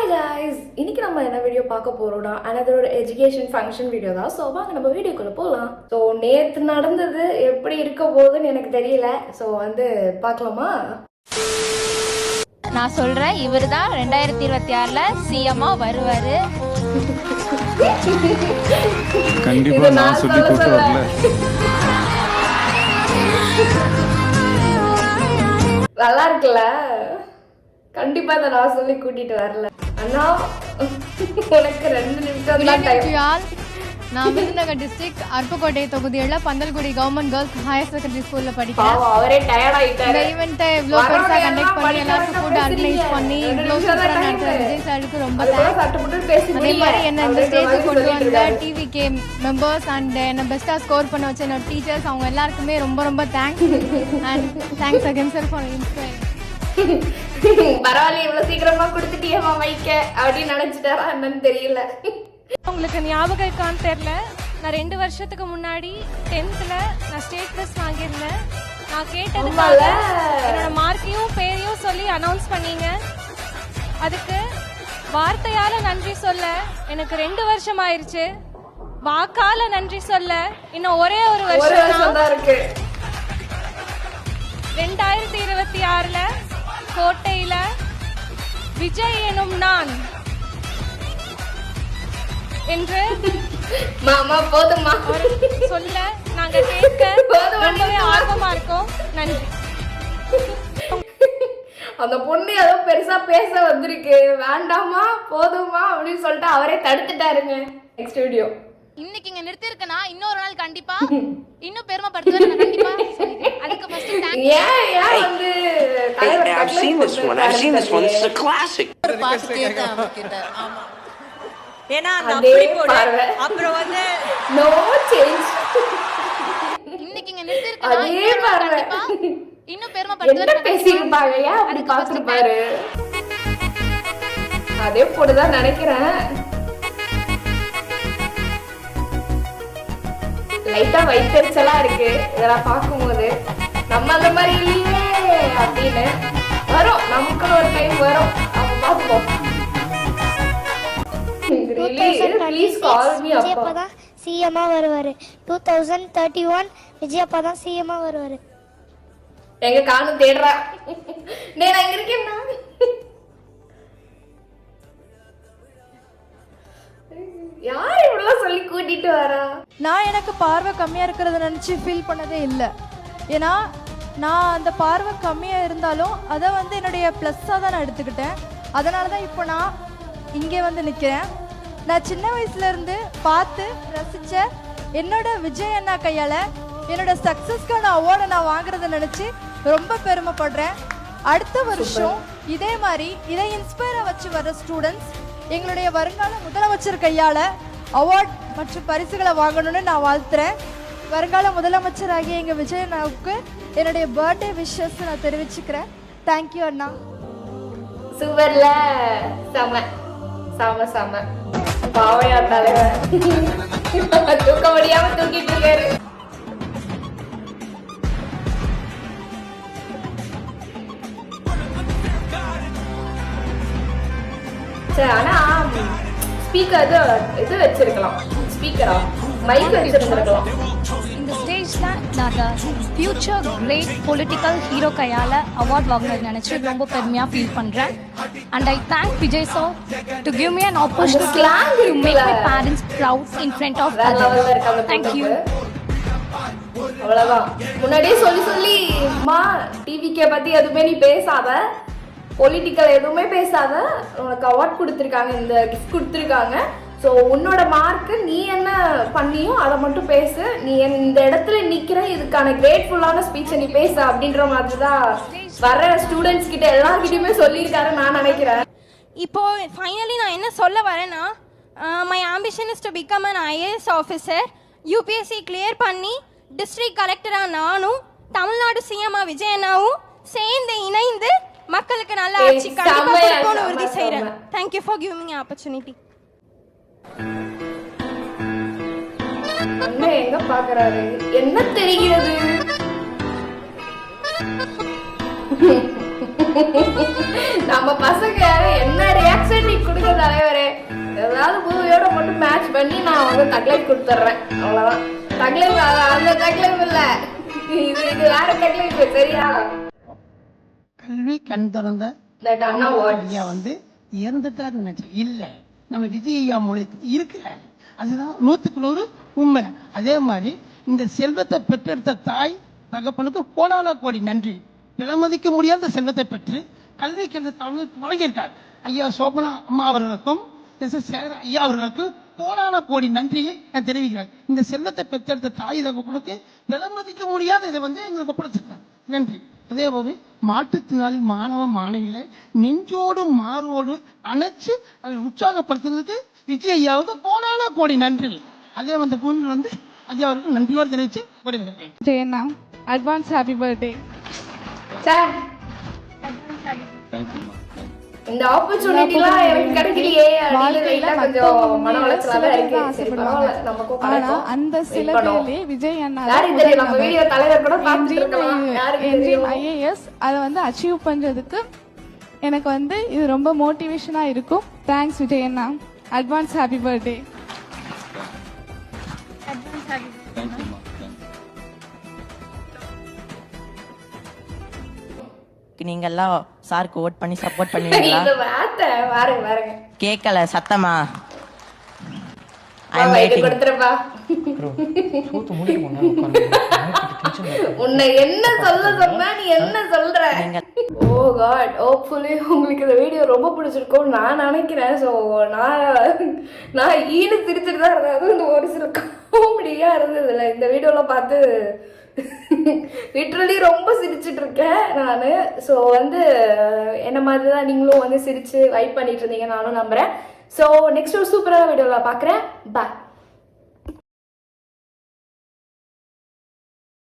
Hi guys, இன்னைக்கு நம்ம என்ன வீடியோ பார்க்க போறோம்னா another ஒரு எஜுகேஷன் ஃபங்க்ஷன் வீடியோ தான். ஸோ வாங்க நம்ம வீடியோக்குள்ள போகலாம். ஸோ நேற்று நடந்தது எப்படி இருக்க போகுதுன்னு எனக்கு தெரியல. ஸோ பார்க்கலாமா? நான் சொல்றேன், இவர் தான் 2026ல சிஎம்ஆ வருவாரு. கண்டிப்பா நான் சொல்லி கூட்டு வரல. நல்லா இருக்குல்ல? கண்டிப்பா இதை நான் சொல்லி கூட்டிட்டு வரல. அண்ணா உனக்கு 2 நிமிஷம் தான் டைம். நான் விருதுநகர் டிஸ்ட்ரிக்ட் அருப்புக்கோட்டை தொகுதியில Pandalgudi government girls higher secondary ஸ்கூல்ல படிக்கிறேன். அவரே டயர்ட் ஆயிட்டாரு. இந்த ஈவென்ட்டை இவ்ளோ பெருசா கண்டக்ட் பண்ணி எல்லாருக்கும் ஃபுட் ஆர்கனைஸ் பண்ணி இவ்ளோ சூப்பரா நடத்துற விஜய் சாருக்கு ரொம்ப தேங்க்ஸ். அதே மாதிரி என்ன இந்த ஸ்டேஜுக்கு கொண்டு வந்த டிவிகே மெம்பர்ஸ் அண்ட் என்ன பெஸ்டா ஸ்கோர் பண்ண வச்ச என்னோட டீச்சர்ஸ் அவங்க எல்லாருக்குமே ரொம்ப ரொம்ப thanks. And thanks again sir for inspiring. பரவாயில்ல, இவ்வளவு சீக்கிரமா கொடுத்துட்டியம்மா மைக்க அப்படின்னு நினைச்சிட்டாரா என்னன்னு தெரியல. உங்களுக்கு ஞாபகம் இருக்கான்னு தெரியல, நான் 2 வருஷத்துக்கு முன்னாடி 10th நான் ஸ்டேட் பிளஸ் வாங்கியிருந்தேன். நான் கேட்டதுனால என்னோட மார்க்கையும் பேரையும் சொல்லி அனௌன்ஸ் பண்ணீங்க. அதுக்கு வார்த்தையால நன்றி சொல்ல எனக்கு 2 வருஷம் ஆயிருச்சு. வாக்கால நன்றி சொல்ல இன்னும் ஒரே ஒரு வருஷம் தான் இருக்கு. 2026ல கோட்டையில விஜய் எனும் நான் என்று மாமா போதுமா சொல்ல நாங்க கேட்க ரொம்பவே ஆர்வமா இருக்கோம். நன்றி. அந்த பொண்ணு ஏதோ பெருசா பேச வந்திருக்கு, வேண்டாமா போதுமா அப்படின்னு சொல்லிட்டு அவரே தடுத்துட்டாருங்க. Next video. இன்னைக்கு இங்க நிறுத்தி இருக்கனா இன்னொரு நாள் கண்டிப்பா இன்னும் பெருமைப்படுத்துவேன். நான் கண்டிப்பா சொல்லிக்கிறேன். அதுக்கு first thanks. I've seen this one. This is a classic. ஒரு பாட்டு கேட்டேன் அவர்கிட்ட. ஆமா. ஏன்னா அந்த அதே அப்படி போடு. பார்வை. அப்புறம் நோ சேஞ்ச். இன்னைக்கு இங்க நிறுத்தி இருக்கனா அதே பார்வை. கண்டிப்பா இன்னும் பெருமைப்படுத்துவேன். என்ன பேசிருப்பாங்க? ஏன் அப்படி பாத்துருப்பாரு? அதே போடுதான் நினைக்கிறேன். லைட்டா வைத்தறிச்சலா இருக்கு இதெல்லாம் பார்க்கும்போது. நம்ம அந்த மாதிரி இல்லையே அப்படின்னு வரும். நமக்குன்னு ஒரு டைம் வரும், அப்ப பார்ப்போம். விஜயப்பா தான் சிஎம்ஆ வருவாரு. 2031 விஜயப்பா தான் சிஎம்ஆ வருவாரு. எங்க காணும் தேடுறா. நான் அங்க இருக்கேன்னா யார் இவ்வளவு சொல்லி கூட்டிட்டு வரா? நான் எனக்கு பார்வை கம்மியாக இருக்கிறத நினச்சி ஃபீல் பண்ணதே இல்லை. ஏன்னா நான் அந்த பார்வை கம்மியாக இருந்தாலும் அதை என்னுடைய ப்ளஸ்ஸாக தான் நான் எடுத்துக்கிட்டேன். அதனால தான் இப்போ நான் இங்கே நிற்கிறேன். நான் சின்ன வயசுலேருந்து பார்த்து ரசித்த என்னோட விஜய் அண்ணா கையால் என்னோட சக்ஸஸ்க்கான அவார்டை நான் வாங்குறத நினச்சி ரொம்ப பெருமைப்படுறேன். அடுத்த வருஷம் இதே மாதிரி இதை இன்ஸ்பயரை வச்சு வர ஸ்டூடெண்ட்ஸ் எங்களுடைய வருங்கால முதலமைச்சர் கையால் அவார்ட் மற்றும் பரிசுகளை வாங்கணும்னு நான் வாழ்த்துறேன். வருங்கால முதலமைச்சராகிய எங்கள் விஜய் அண்ணாவுக்கு என்னுடைய பர்த்டே விஷஸ் நான் தெரிவிச்சுக்கிறேன். தேங்க்யூ அண்ணா. சூப்பர்ல, செம செம செம. பாவையா தலைவர் தூக்க முடியாம தூக்கிட்டு இருக்காரு. ஆனா ஸ்பீக்கர் இது வச்சிருக்கலாம். ஸ்பீக்கரா மைக் வச்சிருந்திருக்கலாம். இந்த ஸ்டேஜ்ல நான் ஃபியூச்சர் கிரேட் பொலிட்டிக்கல் ஹீரோ கையால அவார்ட் வாங்கினது நினைச்சு ரொம்ப பெருமையா ஃபீல் பண்றேன். And I thank Vijay sir to give me an opportunity to make my parents proud in front of others. Thank you. அவ்வளவுதான். முன்னாடியே சொல்லி அம்மா டிவிக்கே பத்தி எதுவுமே நீ பேசாத, பொலிட்டிக்கல் எதுவுமே பேசாத, உனக்கு அவார்ட் கொடுத்துருக்காங்க, இந்த கிஃப்ட் கொடுத்துருக்காங்க. ஸோ உன்னோட மார்க்கு நீ என்ன பண்ணியோ அதை மட்டும் பேசு. நீ இந்த இடத்துல நிற்கிற, இதுக்கான கிரேட்ஃபுல்லான ஸ்பீச்சை நீ பேசு அப்படின்ற மாதிரி தான் வர ஸ்டூடெண்ட்ஸ் கிட்ட எல்லார்கிட்டையுமே சொல்லியிருக்காரு நான் நினைக்கிறேன். இப்போ ஃபைனலி நான் என்ன சொல்ல வரேன்னா, my ambition is to become an IAS officer. UPSC clear பண்ணி டிஸ்ட்ரிக்ட் கலெக்டராக நானும் தமிழ்நாடு சிஎம்ஆ விஜய் அண்ணாவும் சேர்ந்து இணைந்து மக்களுக்கு நல்ல ஆட்சி கண்டிப்பா கொடுக்கணும்னு உறுதி செய்றேன். Thank you for giving me an opportunity. என்ன எங்க பாக்குறாரு? என்ன தெரிகிறது? நம்ம பசங்க என்ன ரியாக்ஷன் நீ கொடு பண்ணி நான் வந்து தக்லைஃப் கொடுத்துட்றேன், அவ்வளோதான். தக்லைஃப் அந்த தக்லைஃப் இல்லை, இது வேற தக்லைஃப், சரியா? கல்வி கண் திறந்த தட் அண்ணா வேர்ட் ஐயா வந்து இறந்துட்டாரு நினைச்சு இல்லை, நம்ம விஜய் ஐயா மொழி இருக்கிற அதுதான் 100% உண்மை. அதே மாதிரி இந்த செல்வத்தை பெற்றெடுத்த தாய் தகப்பனுக்கு கோடான கோடி நன்றி. விலமதிக்க முடியாத செல்வத்தை பெற்று கல்விக்கு அந்த தமிழ் வழங்கியிருக்கார் ஐயா சோபனா அம்மா அவர்களுக்கும் ஐயா அவர்களுக்கும் கோடான கோடி நன்றியை நான் தெரிவிக்கிறேன். இந்த செல்வத்தை பெற்றெடுத்த தாய் தகப்பனுக்கு விலமதிக்க முடியாத இதை வந்து எங்களுக்கு ஒப்படைச்சிருக்காங்க, நன்றி. அதே போது மாற்றுத்திறனாளி மாணவ மாணவிகளை நெஞ்சோடு மார்போடு அணைச்சு அதை உற்சாகப்படுத்துறதுக்கு விஜய் ஐயாவுக்கு கோடான கோடி நன்றி. அதே அந்த பூமியில் வந்து ஐயா அவருக்கு நன்றியோடு தெரிவித்து விடுகிறேன். ஜெயண்ணா அட்வான்ஸ் ஹாப்பி பர்த்டே சார். இந்த ஆப்பர்ச்சுனிட்டிலாம் எனக்கு கிடைக்கலையே அப்படின்னு லைட்டா கொஞ்சம் மன உளைச்சலாக இருக்கு. சரி பரவாயில்ல, நமக்கும் கிடைக்கும். அந்த சில பேர்லயே விஜய் அண்ணா யாருக்கு தெரியும், நம்ம வீடியோ தலைவர் கூட பார்த்துட்டு இருக்கலாம், யாருக்கு தெரியும். ஐஏஎஸ் அதை வந்து அச்சீவ் பண்றதுக்கு எனக்கு வந்து இது ரொம்ப மோட்டிவேஷனா இருக்கும். தேங்க்ஸ் விஜய் அண்ணா. Advance happy birthday. நீங்கெல்லாம் சாருக்கு ஓட் பண்ணி சப்போர்ட் பண்ணுவீங்களா? இந்த வார்த்தை பாருங்க கேட்கல சத்தமா. கொடுத்துருப்பா. உன்னை என்ன சொல்ல சொன்னா நீ என்ன சொல்ற? ஓ காட், ஹோப்ஃபுல்லி உங்களுக்கு இந்த வீடியோ ரொம்ப பிடிச்சிருக்கும் நான் நினைக்கிறேன். ஸோ நான் ஈடு சிரிச்சுட்டு தான் இருந்தேன். அதுவும் இந்த ஒரு சில காமெடியா இருந்ததுல இந்த வீடியோலாம் பார்த்து லிட்ரலி ரொம்ப சிரிச்சுட்டு இருக்கேன் நான். ஸோ வந்து என்ன மாதிரி தான் நீங்களும் வந்து சிரிச்சு வைப் பண்ணிட்டு இருந்தீங்க நானும் நம்புறேன். ஸோ நெக்ஸ்ட் ஒரு சூப்பரான வீடியோவில் பார்க்குறேன். பாய்.